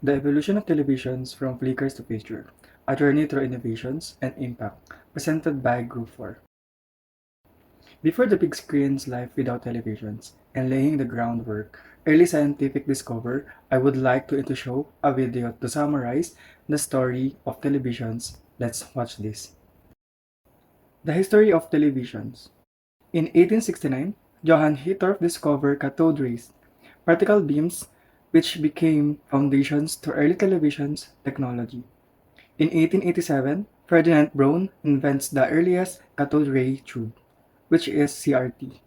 The Evolution of Televisions from Flickers to Picture, A Journey Through Innovations and Impact, presented by Group 4. Before the big screen's life without televisions, and laying the groundwork, early scientific discovery, I would like to show a video to summarize the story of televisions. Let's watch this. The History of Televisions. In 1869, Johann Hittorf discovered cathode rays, particle beams, which became foundations to early television's technology. In 1887, Ferdinand Braun invents the earliest cathode ray tube, which is CRT.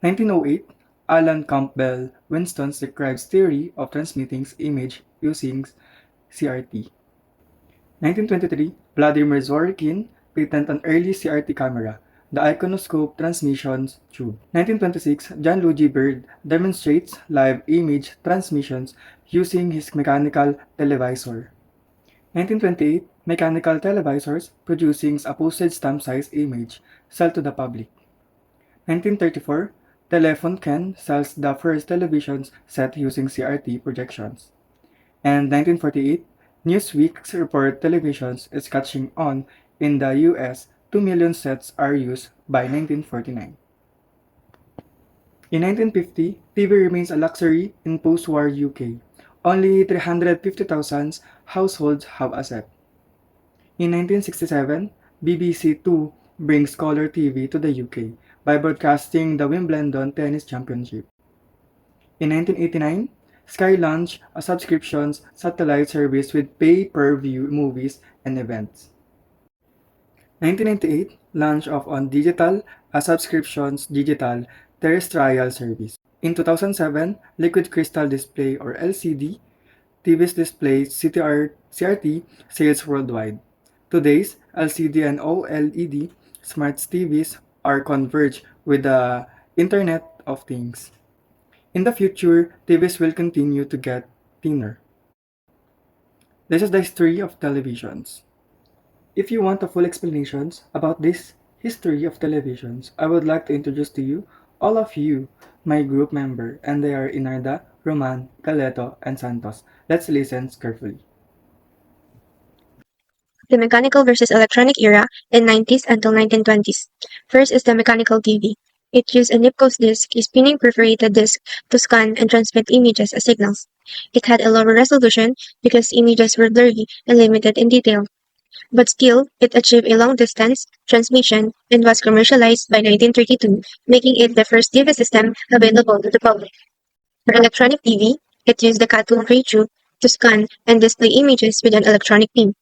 1908, Alan Campbell Winston describes theory of transmitting image using CRT. 1923, Vladimir Zworykin patented an early CRT camera, the iconoscope transmission tube. 1926, John Logie Baird demonstrates live image transmissions using his mechanical televisor. 1928, mechanical televisors producing a postage stamp size image sell to the public. 1934, Telephone Ken sells the first television set using CRT projections. And 1948, Newsweek's report televisions is catching on in the US. 2 million sets are used by 1949. In 1950, TV remains a luxury in post-war UK. Only 350,000 households have a set. In 1967, BBC Two brings color TV to the UK by broadcasting the Wimbledon Tennis Championship. In 1989, Sky launched a subscriptions satellite service with pay-per-view movies and events. 1998, launch of On Digital, a subscriptions digital terrestrial service. In 2007, Liquid Crystal Display or LCD TVs display CRT sales worldwide. Today's LCD and OLED smart TVs are converged with the Internet of Things. In the future, TVs will continue to get thinner. This is the history of televisions. If you want a full explanations about this history of televisions, I would like to introduce to you all of you, my group member, and they are Inarda, Roman, Galeto, and Santos. Let's listen carefully. The mechanical versus electronic era in 90s until 1920s. First is the mechanical TV. It used a Nipkow disc, a spinning perforated disc, to scan and transmit images as signals. It had a lower resolution because images were blurry and limited in detail. But still, it achieved a long-distance transmission and was commercialized by 1932, making it the first TV system available to the public. For electronic TV, it used the cathode ray tube to scan and display images with an electronic beam.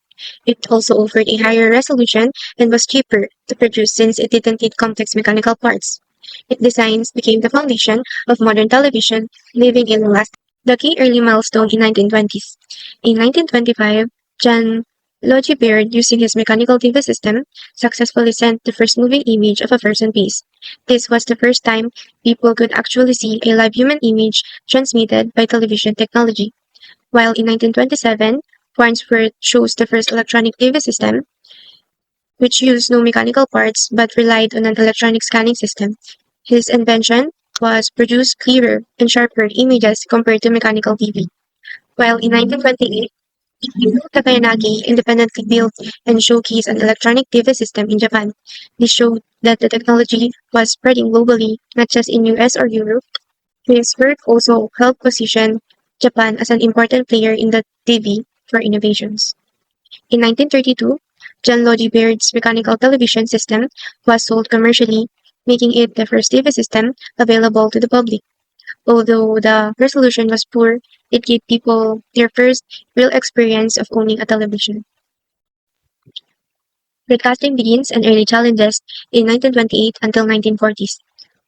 It also offered a higher resolution and was cheaper to produce since it didn't need complex mechanical parts. Its designs became the foundation of modern television, leaving a long-lasting. The key early milestone in 1920s. In 1925, John Logie Baird, using his mechanical TV system, successfully sent the first moving image of a person piece. This was the first time people could actually see a live human image transmitted by television technology. While in 1927, Farnsworth chose the first electronic TV system, which used no mechanical parts but relied on an electronic scanning system. His invention was produce clearer and sharper images compared to mechanical TV. While in 1928, Takayanagi independently built and showcased an electronic TV system in Japan. This showed that the technology was spreading globally, not just in US or Europe. His work also helped position Japan as an important player in the TV for innovations. In 1932, John Logie Baird's mechanical television system was sold commercially, making it the first TV system available to the public. Although the resolution was poor, it gave people their first real experience of owning a television. Broadcasting begins and early challenges in 1928 until 1940s.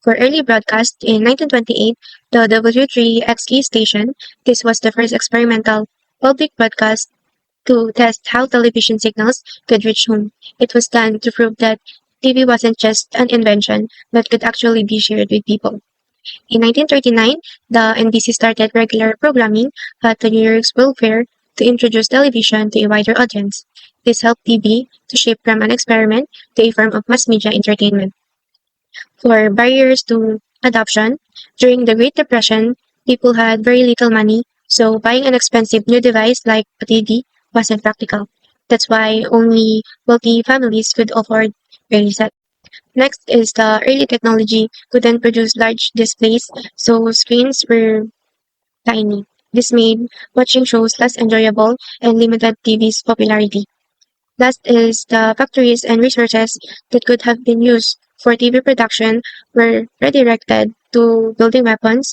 For early broadcast in 1928, the W3XK station, this was the first experimental public broadcast to test how television signals could reach home. It was done to prove that TV wasn't just an invention, but could actually be shared with people. In 1939, the NBC started regular programming at the New York's World Fair to introduce television to a wider audience. This helped TV to shift from an experiment to a form of mass media entertainment. For barriers to adoption, during the Great Depression, people had very little money, So buying an expensive new device like a TV wasn't practical. That's why only wealthy families could afford a reset. Next is the early technology couldn't produce large displays, so screens were tiny. This made watching shows less enjoyable and limited TV's popularity. Last is the factories and resources that could have been used for TV production were redirected to building weapons,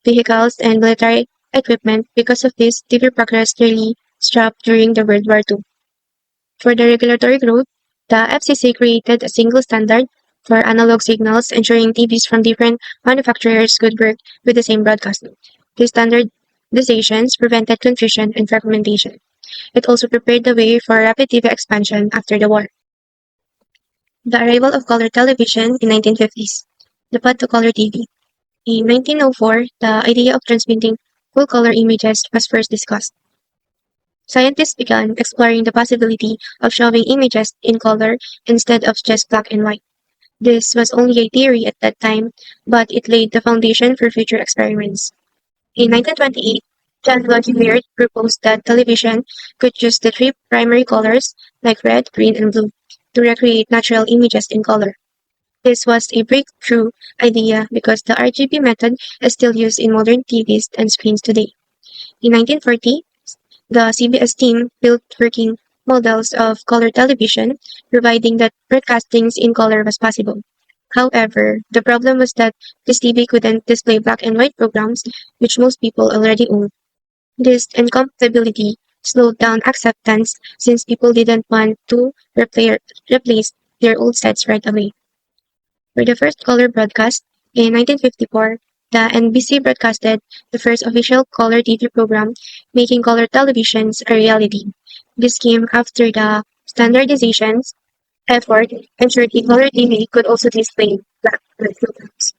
vehicles, and military equipment. Because of this, TV progress nearly stopped during the World War II. For the regulatory growth, the FCC created a single standard for analog signals, ensuring TVs from different manufacturers could work with the same broadcast. These standardizations prevented confusion and fragmentation. It also prepared the way for rapid TV expansion after the war. The arrival of color television in 1950s. The path to color TV. In 1904, the idea of transmitting full-color images was first discussed. Scientists began exploring the possibility of showing images in color instead of just black and white. This was only a theory at that time, but it laid the foundation for future experiments. In 1928, John Logie Baird proposed that television could use the three primary colors, like red, green, and blue, to recreate natural images in color. This was a breakthrough idea because the RGB method is still used in modern TVs and screens today. In 1940, the CBS team built working models of color television, providing that broadcasting in color was possible. However, the problem was that this TV couldn't display black and white programs, which most people already own. This incompatibility slowed down acceptance since people didn't want to replace their old sets right away. For the first color broadcast, in 1954, the NBC broadcasted the first official color TV program, making color televisions a reality. This came after the standardizations effort ensured a color TV could also display black and white programs.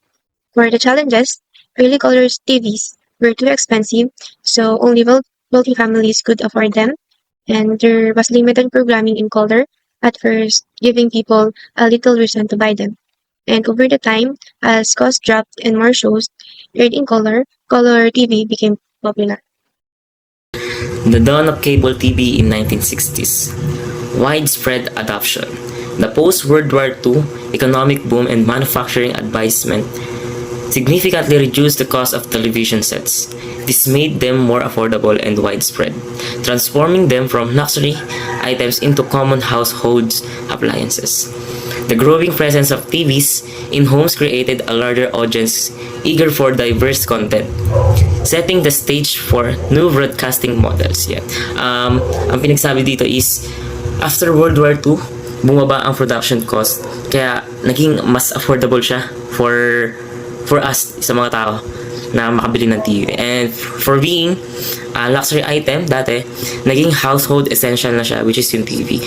For the challenges, early color TVs were too expensive, so only wealthy families could afford them, and there was limited programming in color at first, giving people a little reason to buy them. And over the time, as costs dropped and more shows aired in color TV became popular. The dawn of cable TV in 1960s. Widespread adoption. The post-World War II economic boom and manufacturing advancement significantly reduced the cost of television sets. This made them more affordable and widespread, transforming them from luxury items into common household appliances. The growing presence of TVs in homes created a larger audience eager for diverse content, setting the stage for new broadcasting models. Yeah. Ang pinagsabi dito is, after World War II, bumaba ang production cost, kaya naging mas affordable siya for us, sa mga tao na makabili ng TV. And for being a luxury item, dati, naging household essential na siya, which is yung TV.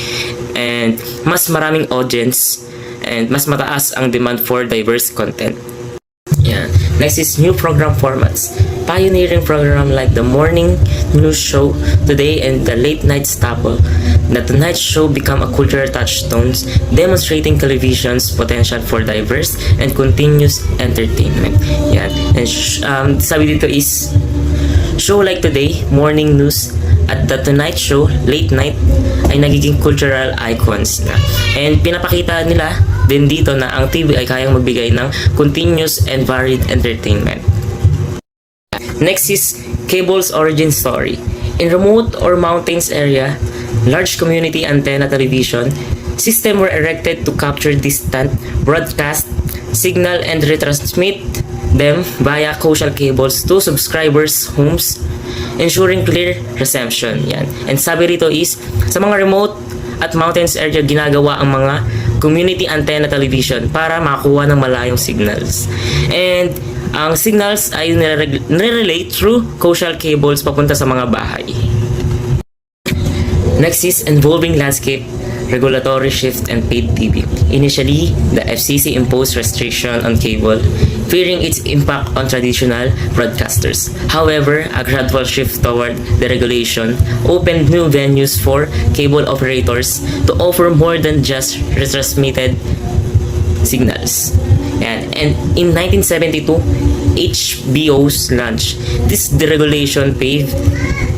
And mas maraming audience and mas mataas ang demand for diverse content. Yeah. Next is new program formats. Pioneering program like the morning news show today and the late night staple. The Tonight Show become a cultural touchstones, demonstrating television's potential for diverse and continuous entertainment. Yeah. And sabi dito is, show like today, morning news, at the Tonight Show, late night, ay nagiging cultural icons na. And pinapakita nila din dito na ang TV ay kayang magbigay ng continuous and varied entertainment. Next is cable's origin story. In remote or mountains area, large community antenna television system were erected to capture distant broadcast signal and retransmit them via coaxial cables to subscribers' homes, ensuring clear reception. Yan. And sabi rito is, sa mga remote at mountains area, ginagawa ang mga community antenna television para makakuha ng malayong signals. And ang signals ay nire-relate through coaxial cables papunta sa mga bahay. Next is evolving landscape, regulatory shift, and paid TV. Initially, the FCC imposed restriction on cable, fearing its impact on traditional broadcasters. However, a gradual shift toward the regulation opened new venues for cable operators to offer more than just retransmitted signals. And in 1972, HBO's launch. This deregulation paved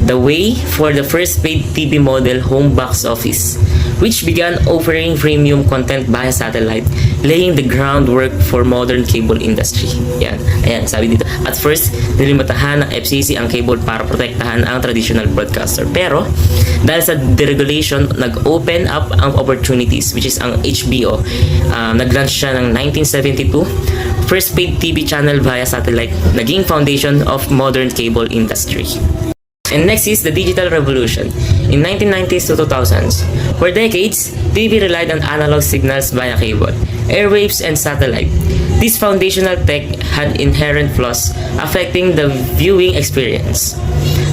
the way for the first paid TV model home box office, which began offering premium content via satellite, laying the groundwork for modern cable industry. Ayan, sabi dito. At first, nilimitahan ng FCC ang cable para protektahan ang traditional broadcaster. Pero, dahil sa deregulation, nag-open up ang opportunities, which is ang HBO. Nag-launch siya ng 1972, first paid TV channel via satellite, naging foundation of modern cable industry. And next is the digital revolution. In 1990s to 2000s, for decades, TV relied on analog signals via cable, airwaves, and satellite. This foundational tech had inherent flaws affecting the viewing experience.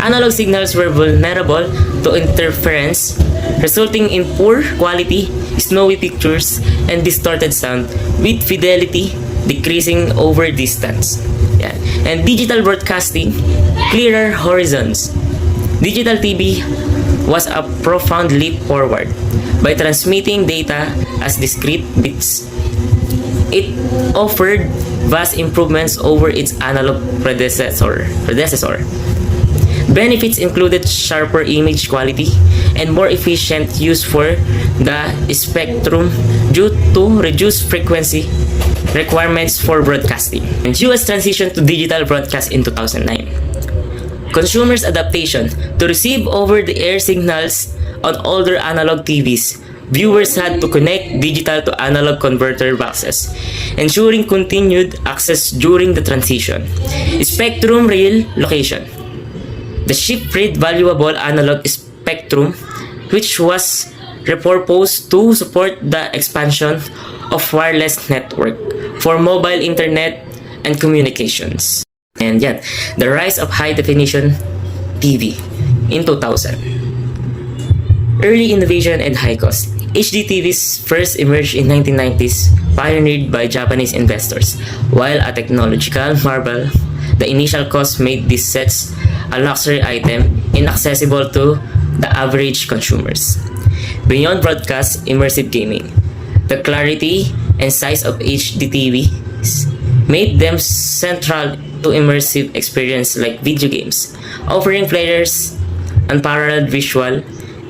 Analog signals were vulnerable to interference, resulting in poor quality, snowy pictures, and distorted sound, with fidelity decreasing over distance. And digital broadcasting, clearer horizons. Digital TV was a profound leap forward. By transmitting data as discrete bits, it offered vast improvements over its analog predecessor. Benefits included sharper image quality and more efficient use for the spectrum due to reduced frequency requirements for broadcasting. And US transition to digital broadcast in 2009. Consumers' adaptation to receive over-the-air signals on older analog TVs. Viewers had to connect digital to analog converter boxes, ensuring continued access during the transition. Spectrum relocation. The ship freed valuable analog spectrum, which was repurposed to support the expansion of wireless network for mobile internet and communications. And yet, the rise of high-definition TV in 2000. Early innovation and high cost. HD TVs first emerged in 1990s, pioneered by Japanese investors. While a technological marvel, the initial cost made these sets a luxury item inaccessible to the average consumers. Beyond broadcast, immersive gaming. The clarity and size of HD TVs made them central to immersive experience like video games, offering players unparalleled visual,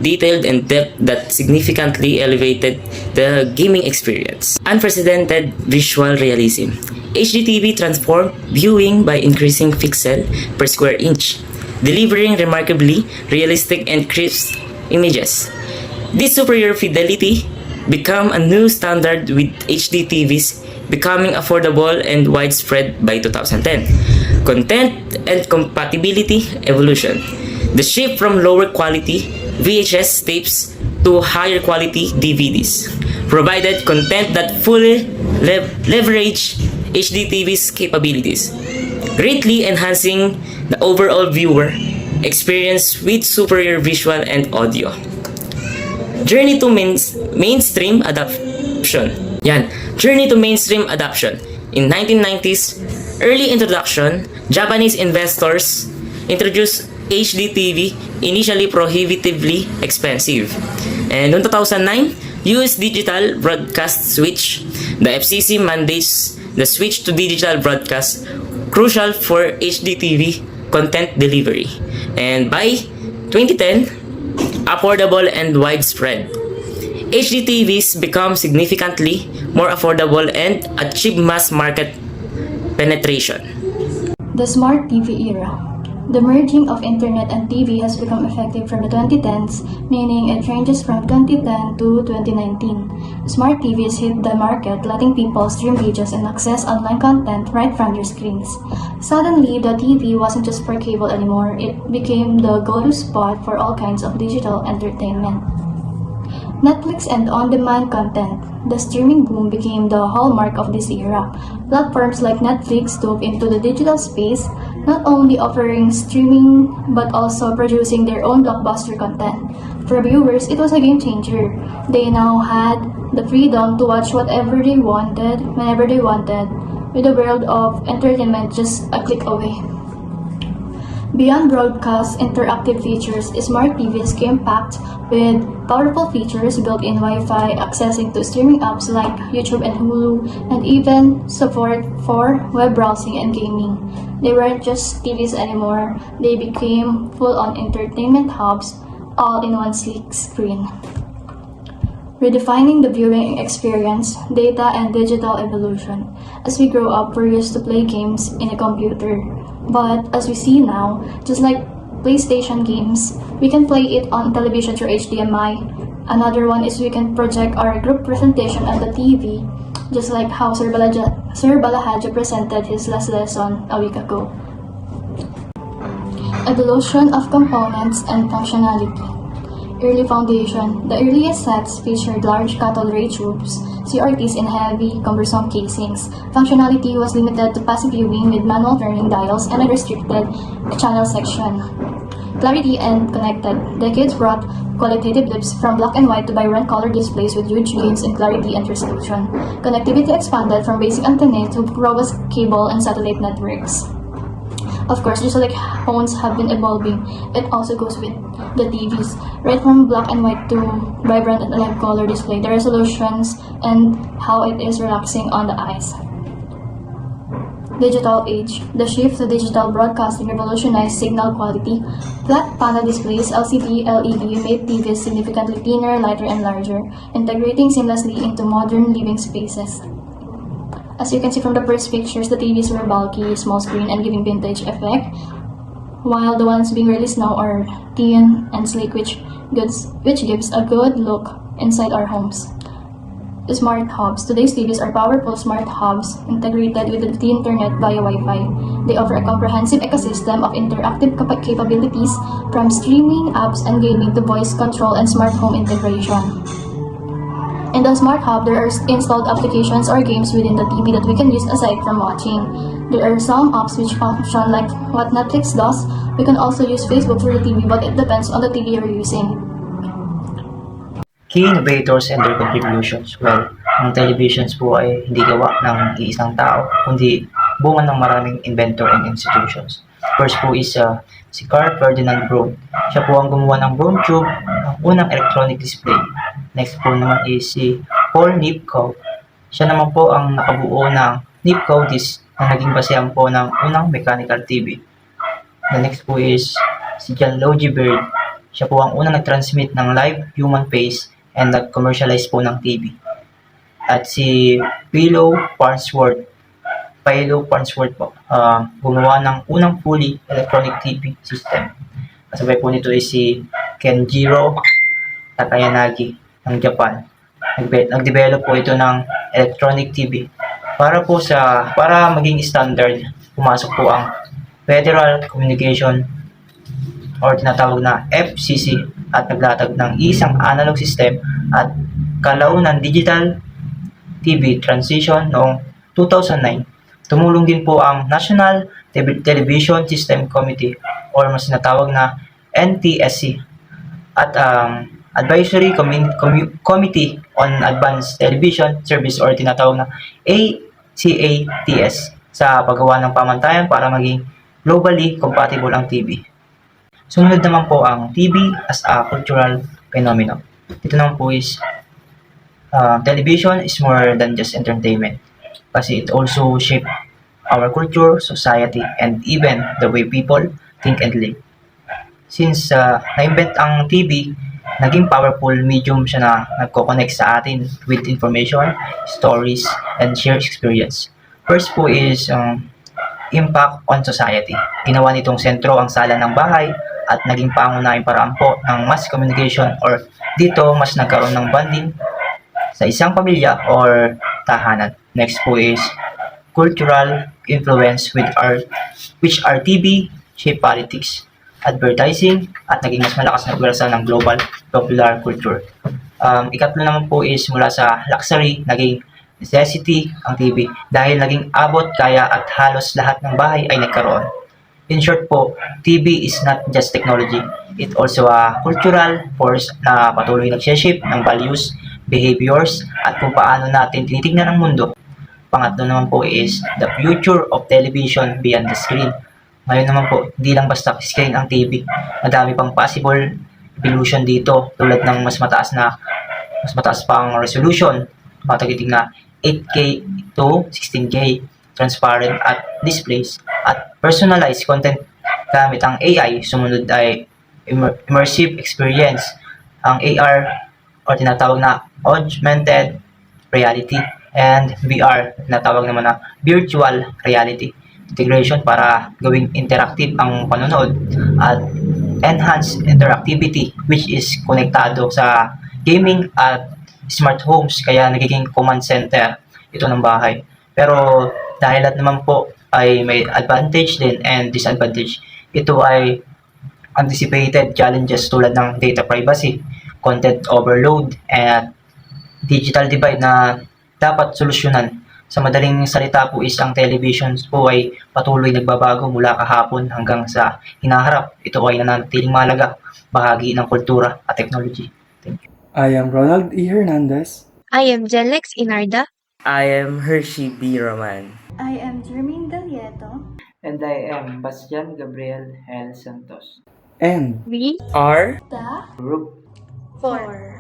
detailed, and depth that significantly elevated the gaming experience. Unprecedented visual realism. HD TV transformed viewing by increasing pixel per square inch, delivering remarkably realistic and crisp images. This superior fidelity became a new standard, with HD TVs becoming affordable and widespread by 2010. Content and compatibility evolution. The shift from lower quality VHS tapes to higher quality DVDs provided content that fully leveraged HD TV's capabilities, greatly enhancing the overall viewer experience with superior visual and audio. Journey to mainstream adoption. Journey to mainstream adoption. In 1990s, early introduction, Japanese investors introduced HD TV, initially prohibitively expensive. And in 2009, US digital broadcast switch. The FCC mandates the switch to digital broadcast, crucial for HD TV content delivery. And by 2010, affordable and widespread. HD TVs become significantly more affordable and achieve mass market penetration. The smart TV era. The merging of internet and TV has become effective from the 2010s, meaning it ranges from 2010 to 2019. Smart TVs hit the market, letting people stream videos and access online content right from their screens. Suddenly, the TV wasn't just for cable anymore, it became the go-to spot for all kinds of digital entertainment. Netflix and on-demand content. The streaming boom became the hallmark of this era. Platforms like Netflix dove into the digital space, not only offering streaming but also producing their own blockbuster content. For viewers, it was a game changer. They now had the freedom to watch whatever they wanted, whenever they wanted, with a world of entertainment just a click away. Beyond broadcast interactive features, smart TVs came packed with powerful features, built-in Wi-Fi, accessing to streaming apps like YouTube and Hulu, and even support for web browsing and gaming. They weren't just TVs anymore, they became full-on entertainment hubs, all in one sleek screen. Redefining the viewing experience, data and digital evolution. As we grow up, we're used to play games in a computer. But as we see now, just like PlayStation games, we can play it on television through HDMI. Another one is we can project our group presentation on the TV, just like how Sir Balahaja presented his last lesson a week ago. Evolution of components and functionality. Early foundation. The earliest sets featured large cathode ray tubes, CRTs in heavy, cumbersome casings. Functionality was limited to passive viewing with manual turning dials and a restricted channel section. Clarity and connected. Decades brought qualitative leaps from black and white to vibrant color displays with huge gains in clarity and resolution. Connectivity expanded from basic antennae to robust cable and satellite networks. Of course, just like phones have been evolving, it also goes with the TVs. Right from black and white to vibrant and live color display, the resolutions and how it is relaxing on the eyes. Digital age. The shift to digital broadcasting revolutionized signal quality. Flat panel displays, LCD, LED made TVs significantly thinner, lighter, and larger, integrating seamlessly into modern living spaces. As you can see from the first pictures, the TVs were bulky, small screen, and giving vintage effect, while the ones being released now are thin and sleek, which gives a good look inside our homes. Smart hubs. Today's TVs are powerful smart hubs integrated with the internet via Wi-Fi. They offer a comprehensive ecosystem of interactive capabilities, from streaming, apps, and gaming to voice control and smart home integration. In the Smart Hub, there are installed applications or games within the TV that we can use aside from watching. There are some apps which function like what Netflix does. We can also use Facebook through the TV, but it depends on the TV you're using. Key innovators and their contributions. Well, ang televisions po ay hindi gawa ng iisang tao, kundi bunga ng maraming inventor and institutions. First po is si Carl Ferdinand Braun. Siya po ang gumawa ng Braun tube, ang unang electronic display. Next po naman is si Paul Nipkow. Siya naman po ang nakabuo ng Nipkow disc na naging basehan po ng unang mechanical TV. The next po is si John Logie Baird. Siya po ang unang nag-transmit ng live human face and nag-commercialize po ng TV. At si Philo Farnsworth po, gumawa ng unang fully electronic TV system. Kasabay po nito is si Kenjiro Takayanagi ng Japan. Nag-develop po ito ng electronic TV. Para maging standard, pumasok po ang Federal Communication or tinatawag na FCC at naglatag ng isang analog system at kalaunan digital TV transition noong 2009. Tumulong din po ang National Television System Committee or mas tinatawag na NTSC at Advisory Committee on Advanced Television Service or tinatawag na ACATS sa paggawa ng pamantayan para maging globally compatible ang TV. Sunod naman po ang TV as a cultural phenomenon. Ito naman po is television is more than just entertainment kasi it also shape our culture, society, and even the way people think and live. Since na-invent ang TV, naging powerful medium siya na nagko-connect sa atin with information, stories, and shared experience. First po is impact on society. Ginawa nitong sentro ang sala ng bahay at naging pangunahing paraan po ng mass communication or dito mas nagkaroon ng bonding sa isang pamilya or tahanan. Next po is cultural influence which are TV, shape politics, advertising, at naging mas malakas na pwersa ng global popular culture. Ikatlo naman po is mula sa luxury, naging necessity ang TV dahil naging abot kaya at halos lahat ng bahay ay nagkaroon. In short po, TV is not just technology, it also a cultural force na patuloy nag-shape ng values, behaviors, at kung paano natin tinitingnan ang mundo. Pangatlo naman po is the future of television beyond the screen. Ngayon naman po, hindi lang basta screen ang TV. Madami pang possible evolution dito tulad ng mas mataas pang resolution, matagiting na 8K to 16K, transparent at displays, at personalized content gamit ang AI. Sumunod ay immersive experience, ang AR o tinatawag na augmented reality, and VR, tinatawag naman na virtual reality. Integration para gawing interactive ang panonood, at enhanced interactivity which is konektado sa gaming at smart homes, kaya nagiging command center ito ng bahay. Pero dahil at naman po ay may advantage din and disadvantage, ito ay anticipated challenges tulad ng data privacy, content overload, and digital divide na dapat solusyonan. Sa madaling salita po is ang televisions po ay patuloy nagbabago mula kahapon hanggang sa hinaharap. Ito ay nananatiling mahalaga bahagi ng kultura at technology. Thank you. I am Ronald E. Hernandez. I am Jenlex Inarda. I am Hershey B. Roman. I am Jermaine Dalieto. And I am Bastian Gabriel L. Santos. And We R. The Group 4.